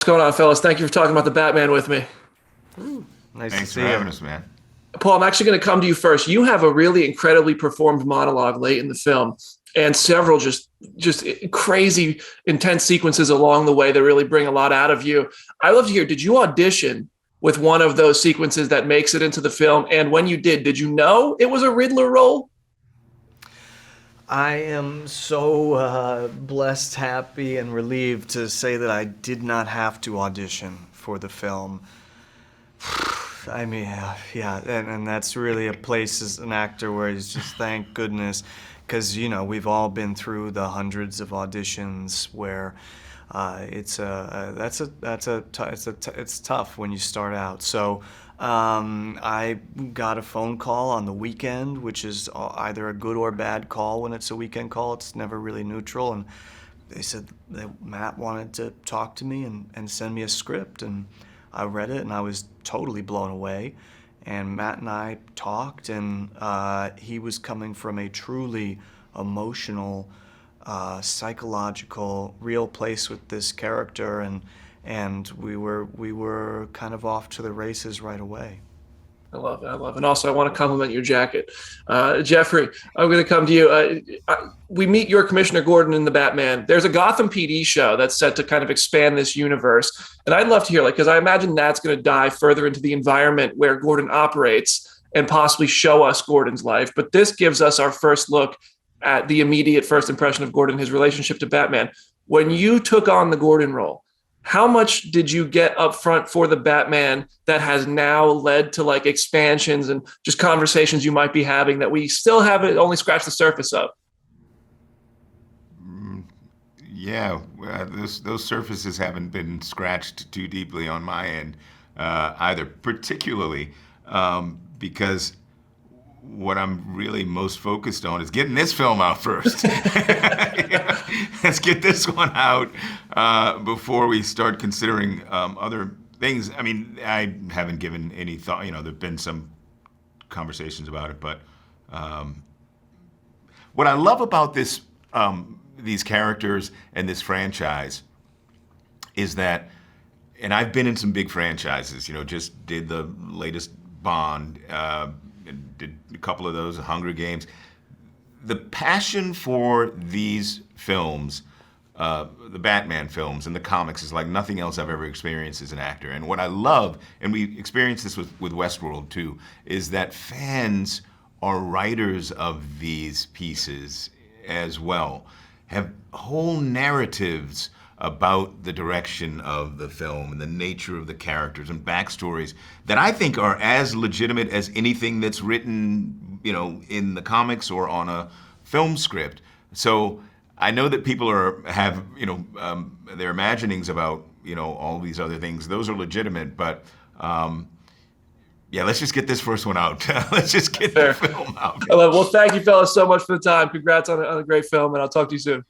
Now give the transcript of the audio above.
What's going on, fellas? Thank you for talking about the Batman with me. Nice Thanks to see for you. having us, man. Paul, I'm actually going to come to you first. You have a really incredibly performed monologue late in the film and several just crazy, intense sequences along the way that really bring a lot out of you. I love to hear, did you audition with one of those sequences that makes it into the film? And when you did you know it was a Riddler role? I am so blessed, happy, and relieved to say that I did not have to audition for the film. I mean, yeah, and that's really a place as an actor where it's just thank goodness, because we've all been through the hundreds of auditions where it's tough when you start out. So I got a phone call on the weekend, which is either a good or bad call. When it's a weekend call, it's never really neutral, and they said that Matt wanted to talk to me and send me a script, and I read it and I was totally blown away. And Matt and I talked, and he was coming from a truly emotional, psychological, real place with this character, and we were kind of off to the races right away. I love it. And also, I want to compliment your jacket. Jeffrey, I'm going to come to you. We meet your Commissioner Gordon in the Batman. There's a Gotham PD show that's set to kind of expand this universe. And I'd love to hear, because I imagine that's going to dive further into the environment where Gordon operates and possibly show us Gordon's life. But this gives us our first look at the immediate first impression of Gordon, his relationship to Batman. When you took on the Gordon role, how much did you get up front for the Batman that has now led to expansions and just conversations you might be having that we still haven't only scratched the surface of? Yeah, those surfaces haven't been scratched too deeply on my end either, particularly because what I'm really most focused on is getting this film out first. Let's get this one out before we start considering other things. I mean, I haven't given any thought. There've been some conversations about it, but what I love about this, these characters and this franchise, is that, and I've been in some big franchises. Just did the latest Bond. Did a couple of those, Hunger Games. The passion for these films, the Batman films and the comics, is like nothing else I've ever experienced as an actor. And what I love, and we experienced this with Westworld too, is that fans are writers of these pieces as well, have whole narratives about the direction of the film and the nature of the characters and backstories that I think are as legitimate as anything that's written, in the comics or on a film script. So I know that people have their imaginings about, all these other things. Those are legitimate, but yeah, let's just get this first one out. Let's just get the film out. I love it. Well, thank you, fellas, so much for the time. Congrats on a great film, and I'll talk to you soon.